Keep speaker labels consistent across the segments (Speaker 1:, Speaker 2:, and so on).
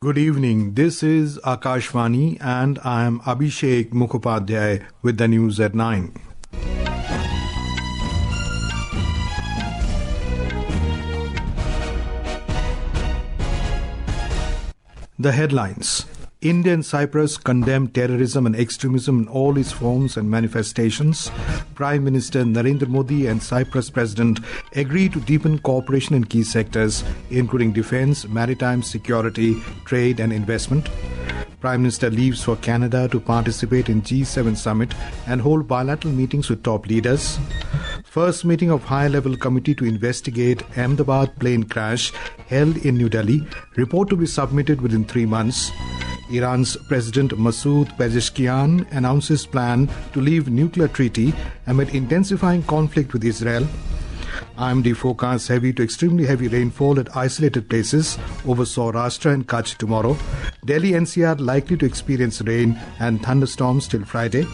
Speaker 1: Good evening. This is Akashvani and I am Abhishek Mukhopadhyay with the news at 9. The headlines. India and Cyprus condemn terrorism and extremism in all its forms and manifestations. Prime Minister Narendra Modi and Cyprus President agree to deepen cooperation in key sectors, including defense, maritime, security, trade and investment. Prime Minister leaves for Canada to participate in G7 summit and hold bilateral meetings with top leaders. First meeting of high-level committee to investigate Ahmedabad plane crash held in New Delhi. Report to be submitted within 3 months. Iran's President Masoud Pezeshkian announces plan to leave nuclear treaty amid intensifying conflict with Israel. IMD forecasts heavy to extremely heavy rainfall at isolated places over Saurashtra and Kutch tomorrow. Delhi-NCR likely to experience rain and thunderstorms till Friday.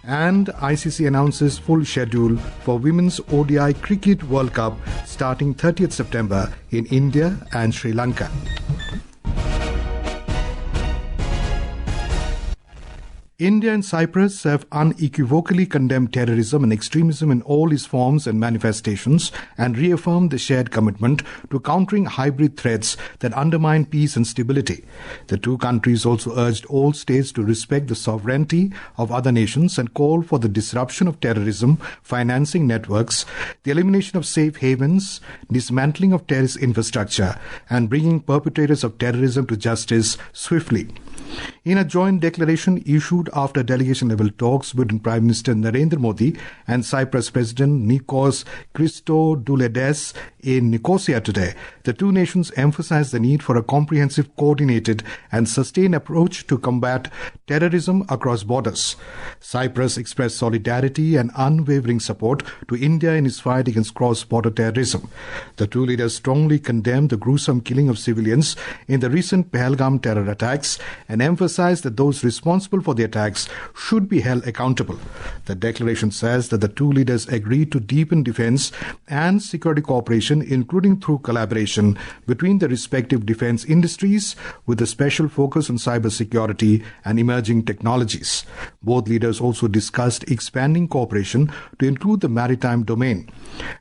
Speaker 1: And ICC announces full schedule for Women's ODI Cricket World Cup starting 30th September in India and Sri Lanka. India and Cyprus have unequivocally condemned terrorism and extremism in all its forms and manifestations and reaffirmed the shared commitment to countering hybrid threats that undermine peace and stability. The two countries also urged all states to respect the sovereignty of other nations and call for the disruption of terrorism financing networks, the elimination of safe havens, dismantling of terrorist infrastructure, and bringing perpetrators of terrorism to justice swiftly. In a joint declaration issued after delegation-level talks between Prime Minister Narendra Modi and Cyprus President Nikos Christodoulides in Nicosia today, the two nations emphasized the need for a comprehensive, coordinated and sustained approach to combat terrorism across borders. Cyprus expressed solidarity and unwavering support to India in its fight against cross-border terrorism. The two leaders strongly condemned the gruesome killing of civilians in the recent Pahalgam terror attacks and emphasized that those responsible for the attacks should be held accountable. The declaration says that the two leaders agreed to deepen defense and security cooperation, including through collaboration between the respective defense industries with a special focus on cybersecurity and emerging technologies. Both leaders also discussed expanding cooperation to include the maritime domain.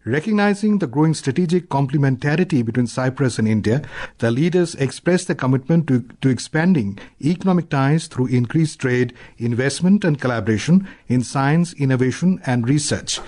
Speaker 1: Recognizing the growing strategic complementarity between Cyprus and India, the leaders expressed their commitment to expanding economic ties through increased trade, investment and collaboration in science, innovation and research.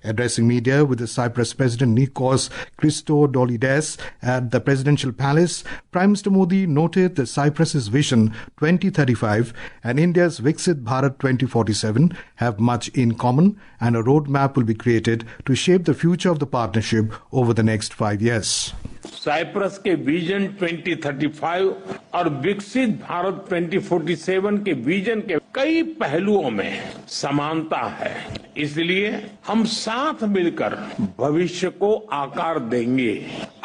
Speaker 1: Addressing media with the Cyprus President Nikos Christodoulides at the Presidential Palace, Prime Minister Modi noted that Cyprus's Vision 2035 and India's Viksit Bharat 2047 have much in common and a roadmap will be created to shape the future of the partnership over the next 5 years.
Speaker 2: Cyprus के vision 2035 और विकसित भारत 2047 के vision के कई पहलुओं में समानता है। इसलिए हम साथ मिलकर भविष्य को आकार देंगे।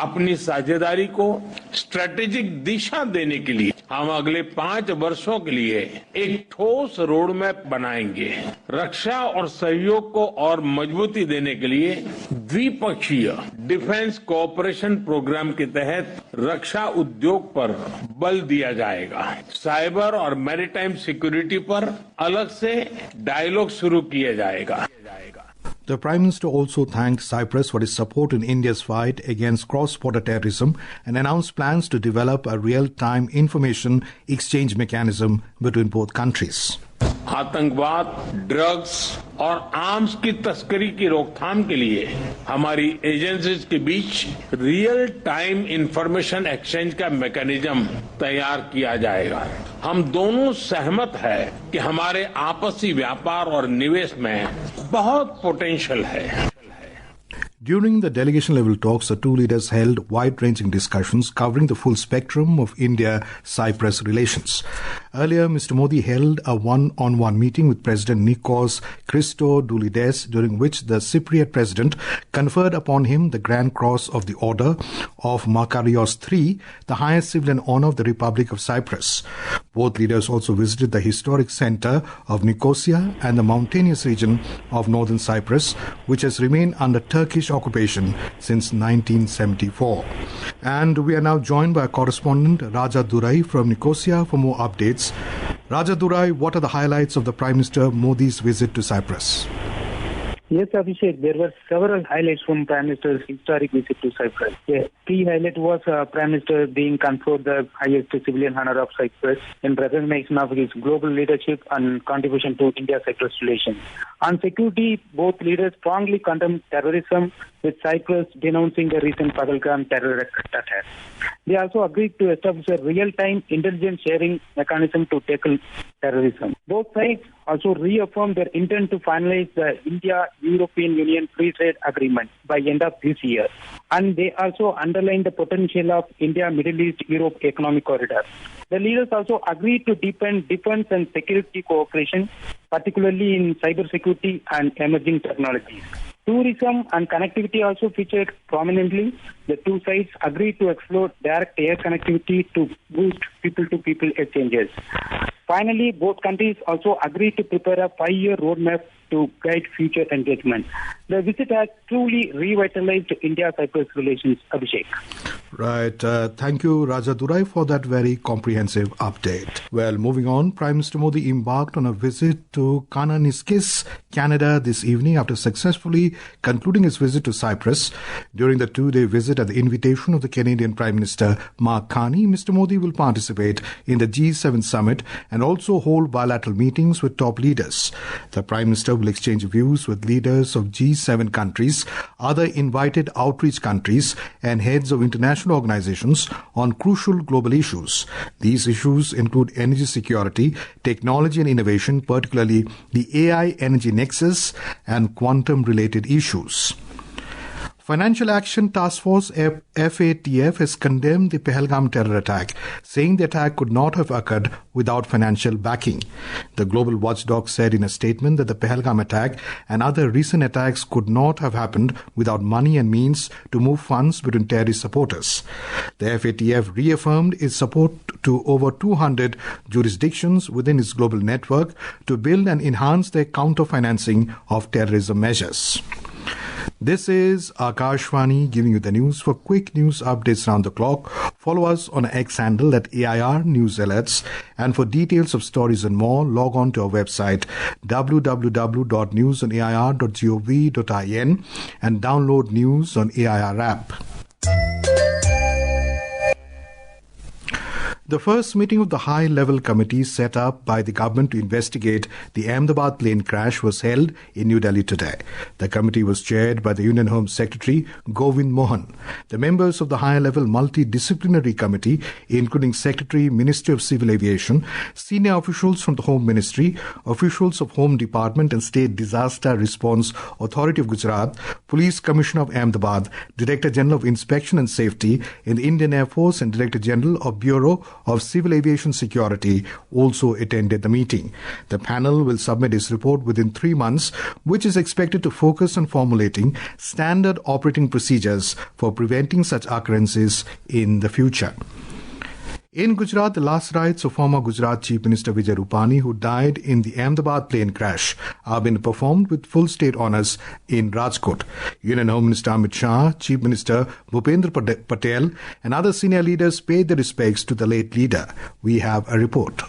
Speaker 2: अपनी साझेदारी को स्ट्रेटेजिक दिशा देने के लिए हम अगले 5 वर्षों के लिए एक ठोस रोड मैप बनाएंगे। रक्षा और सहयोग को और मजबूती देने के लिए द्विपक्षीय डिफेंस कोऑपरेशन प्रोग्राम के तहत रक्षा उद्योग पर बल दिया जाएगा। साइबर और मैरीटाइम सिक्योरिटी पर अलग से डायलॉग शुरू किया जाएगा।
Speaker 1: The Prime Minister also thanked Cyprus for its support in India's fight against cross-border terrorism and announced plans to develop a real-time information exchange mechanism between both countries.
Speaker 2: आतंकवाद, drugs और arms की तस्करी की रोकथाम के लिए हमारी एजेंसीज के बीच रियल टाइम इंफॉर्मेशन एक्सचेंज का मैकेनिज्म तैयार किया जाएगा। हम दोनों सहमत हैं कि हमारे आपसी व्यापार और निवेश में बहुत पोटेंशियल है।
Speaker 1: During the delegation-level talks, the two leaders held wide-ranging discussions covering the full spectrum of India-Cyprus relations. Earlier, Mr. Modi held a one-on-one meeting with President Nikos Christodoulides, during which the Cypriot president conferred upon him the Grand Cross of the Order of Makarios III, the highest civilian honor of the Republic of Cyprus. Both leaders also visited the historic center of Nicosia and the mountainous region of northern Cyprus, which has remained under Turkish occupation since 1974. And we are now joined by correspondent Raja Durai from Nicosia for more updates. Raja Durai, what are the highlights of the Prime Minister Modi's visit to Cyprus?
Speaker 3: Yes, Abhishek, there were several highlights from Prime Minister's historic visit to Cyprus. A key highlight was Prime Minister being conferred the highest civilian honor of Cyprus in recognition of his global leadership and contribution to India-Cyprus relations. On security, both leaders strongly condemned terrorism, with Cyprus denouncing the recent Pahalgam terror attack. They also agreed to establish a real-time intelligence sharing mechanism to tackle terrorism. Both sides also reaffirmed their intent to finalize the India-European Union Free Trade Agreement by end of this year. And they also underlined the potential of India-Middle East-Europe Economic Corridor. The leaders also agreed to deepen defense and security cooperation, particularly in cybersecurity and emerging technologies. Tourism and connectivity also featured prominently. The two sides agreed to explore direct air connectivity to boost people-to-people exchanges. Finally, both countries also agreed to prepare a 5-year roadmap to guide future engagement. The visit has truly revitalized India-Cyprus relations, Abhishek.
Speaker 1: Right. Thank you, Raja Durai, for that very comprehensive update. Well, moving on, Prime Minister Modi embarked on a visit to Kananaskis, Canada this evening after successfully concluding his visit to Cyprus. During the 2-day visit at the invitation of the Canadian Prime Minister Mark Carney, Mr. Modi will participate in the G7 summit and also hold bilateral meetings with top leaders. The Prime Minister will exchange views with leaders of G7 countries, other invited outreach countries, and heads of international organizations on crucial global issues. These issues include energy security, technology and innovation, particularly the AI energy nexus, and quantum-related issues. Financial Action Task Force FATF has condemned the Pahalgam terror attack, saying the attack could not have occurred without financial backing. The global watchdog said in a statement that the Pahalgam attack and other recent attacks could not have happened without money and means to move funds between terrorist supporters. The FATF reaffirmed its support to over 200 jurisdictions within its global network to build and enhance their counter-financing of terrorism measures. This is Akashvani giving you the news. For quick news updates round the clock, follow us on our X handle at AIR News Alerts. And for details of stories and more, log on to our website www.newsonair.gov.in and download News on AIR app. The first meeting of the high-level committee set up by the government to investigate the Ahmedabad plane crash was held in New Delhi today. The committee was chaired by the Union Home Secretary Govind Mohan. The members of the high-level multidisciplinary committee, including Secretary, Ministry of Civil Aviation, senior officials from the Home Ministry, officials of Home Department and State Disaster Response Authority of Gujarat, Police Commissioner of Ahmedabad, Director General of Inspection and Safety in the Indian Air Force and Director General of Bureau of Civil Aviation Security also attended the meeting. The panel will submit its report within 3 months, which is expected to focus on formulating standard operating procedures for preventing such occurrences in the future. In Gujarat, the last rites of former Gujarat Chief Minister Vijay Rupani, who died in the Ahmedabad plane crash, have been performed with full state honours in Rajkot. Union Home Minister Amit Shah, Chief Minister Bhupendra Patel and other senior leaders paid their respects to the late leader. We have a report.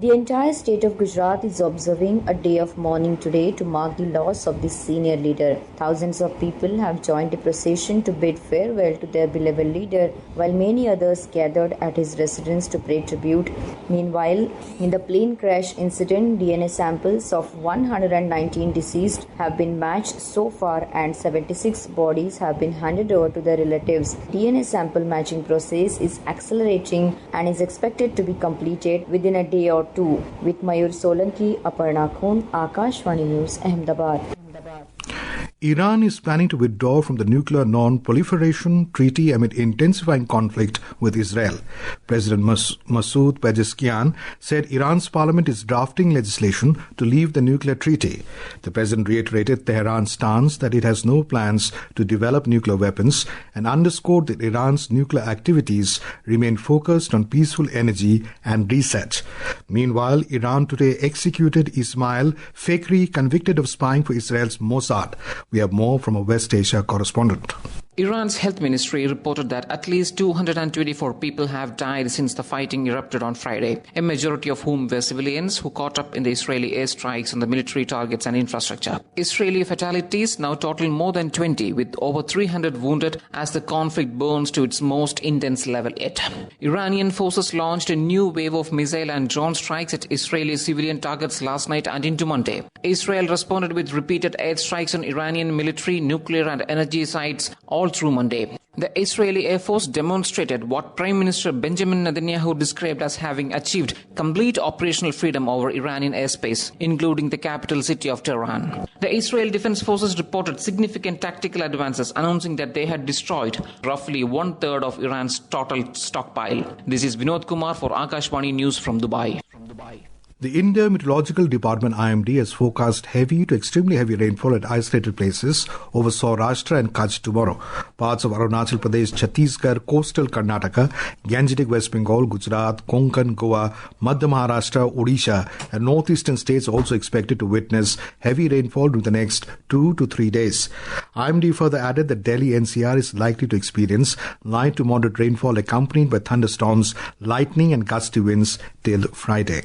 Speaker 4: The entire state of Gujarat is observing a day of mourning today to mark the loss of this senior leader. Thousands of people have joined a procession to bid farewell to their beloved leader, while many others gathered at his residence to pay tribute. Meanwhile, in the plane crash incident, DNA samples of 119 deceased have been matched so far and 76 bodies have been handed over to their relatives. DNA sample matching process is accelerating and is expected to be completed within a day or two. With Mayur Solanki, Aparna Khun, Akashvani News, Ahmedabad.
Speaker 1: Iran is planning to withdraw from the Nuclear Non-Proliferation Treaty amid intensifying conflict with Israel. President Masoud Pezeshkian said Iran's parliament is drafting legislation to leave the nuclear treaty. The president reiterated Tehran's stance that it has no plans to develop nuclear weapons and underscored that Iran's nuclear activities remain focused on peaceful energy and research. Meanwhile, Iran today executed Ismail Fakhri, convicted of spying for Israel's Mossad. We have more from a West Asia correspondent.
Speaker 5: Iran's health ministry reported that at least 224 people have died since the fighting erupted on Friday, a majority of whom were civilians who caught up in the Israeli airstrikes on the military targets and infrastructure. Israeli fatalities now total more than 20, with over 300 wounded as the conflict burns to its most intense level yet. Iranian forces launched a new wave of missile and drone strikes at Israeli civilian targets last night and into Monday. Israel responded with repeated airstrikes on Iranian military, nuclear and energy sites all through Monday. The Israeli Air Force demonstrated what Prime Minister Benjamin Netanyahu described as having achieved complete operational freedom over Iranian airspace, including the capital city of Tehran. The Israel Defense Forces reported significant tactical advances, announcing that they had destroyed roughly one-third of Iran's total stockpile. This is Vinod Kumar for Akashvani News from Dubai.
Speaker 1: The India Meteorological Department IMD has forecast heavy to extremely heavy rainfall at isolated places over Saurashtra and Kutch tomorrow. Parts of Arunachal Pradesh, Chhattisgarh, coastal Karnataka, Gangetic West Bengal, Gujarat, Konkan, Goa, Madhya Maharashtra, Odisha and northeastern states are also expected to witness heavy rainfall during the next 2 to 3 days. IMD further added that Delhi-NCR is likely to experience light to moderate rainfall accompanied by thunderstorms, lightning and gusty winds till Friday.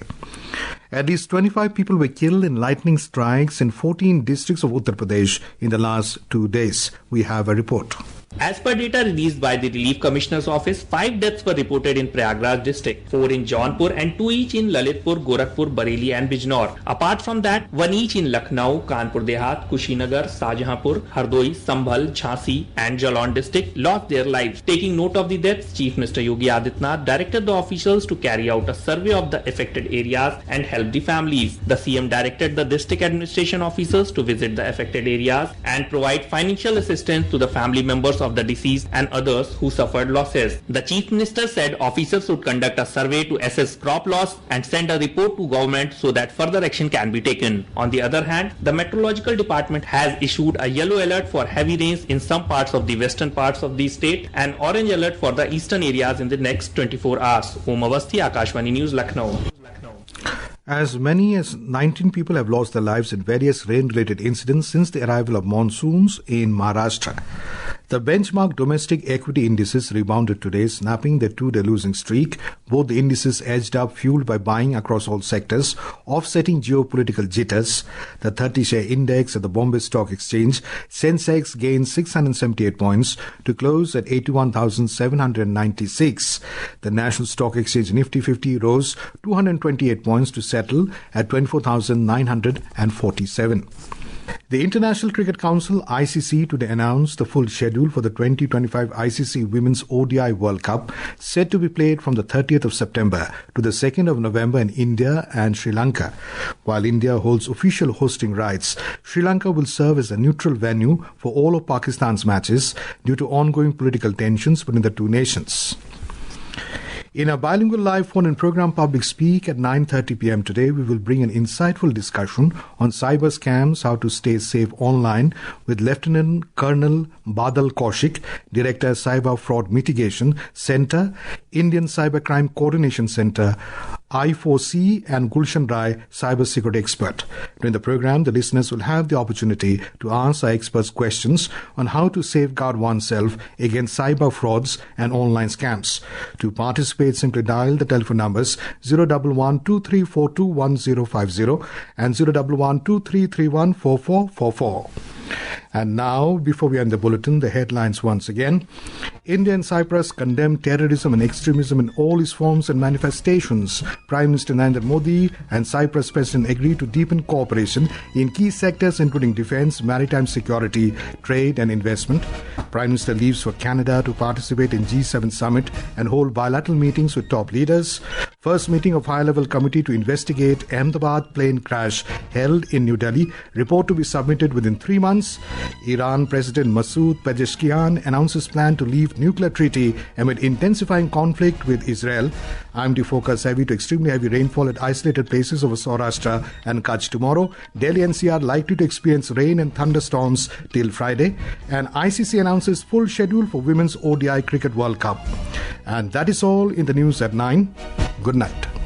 Speaker 1: At least 25 people were killed in lightning strikes in 14 districts of Uttar Pradesh in the last 2 days. We have a report.
Speaker 6: As per data released by the Relief Commissioner's Office, 5 deaths were reported in Prayagraj district, 4 in Jaunpur and 2 each in Lalitpur, Gorakhpur, Bareilly and Bijnor. Apart from that, 1 each in Lucknow, Kanpur Dehat, Kushinagar, Shahjahanpur, Hardoi, Sambhal, Jhansi and Jalon district lost their lives. Taking note of the deaths, Chief Minister Yogi Adityanath directed the officials to carry out a survey of the affected areas and help the families. The CM directed the district administration officers to visit the affected areas and provide financial assistance to the family members of the deceased and others who suffered losses. The Chief Minister said officers would conduct a survey to assess crop loss and send a report to government so that further action can be taken. On the other hand, the Meteorological Department has issued a yellow alert for heavy rains in some parts of the western parts of the state and orange alert for the eastern areas in the next 24 hours. Om Awasthi, Akashvani News, Lucknow.
Speaker 1: As many as 19 people have lost their lives in various rain-related incidents since the arrival of monsoons in Maharashtra. The benchmark domestic equity indices rebounded today, snapping their 2-day losing streak. Both the indices edged up, fueled by buying across all sectors, offsetting geopolitical jitters. The 30-share index at the Bombay Stock Exchange, Sensex, gained 678 points to close at 81,796. The National Stock Exchange Nifty 50 rose 228 points to settle at 24,947. The International Cricket Council (ICC) today announced the full schedule for the 2025 ICC Women's ODI World Cup, set to be played from the 30th of September to the 2nd of November in India and Sri Lanka. While India holds official hosting rights, Sri Lanka will serve as a neutral venue for all of Pakistan's matches due to ongoing political tensions between the two nations. In a bilingual live phone-in program Public Speak at 9:30 p.m. today, we will bring an insightful discussion on cyber scams, how to stay safe online, with Lieutenant Colonel Badal Kaushik, Director Cyber Fraud Mitigation Center, Indian Cybercrime Coordination Center, I4C, and Gulshan Rai, cybersecurity expert. During the program, the listeners will have the opportunity to ask our experts questions on how to safeguard oneself against cyber frauds and online scams. To participate, simply dial the telephone numbers 011-2342-1050 and 011-2331-4444. And now, before we end the bulletin, the headlines once again. India and Cyprus condemn terrorism and extremism in all its forms and manifestations. Prime Minister Narendra Modi and Cyprus President agree to deepen cooperation in key sectors including defense, maritime security, trade and investment. Prime Minister leaves for Canada to participate in G7 summit and hold bilateral meetings with top leaders. First meeting of high-level committee to investigate Ahmedabad plane crash held in New Delhi. Report to be submitted within 3 months. France. Iran President Masoud Pezeshkian announces plan to leave nuclear treaty amid intensifying conflict with Israel. IMD forecast heavy to extremely heavy rainfall at isolated places over Saurashtra and Kutch tomorrow. Delhi-NCR likely to experience rain and thunderstorms till Friday. And ICC announces full schedule for Women's ODI Cricket World Cup. And that is all in the news at 9. Good night.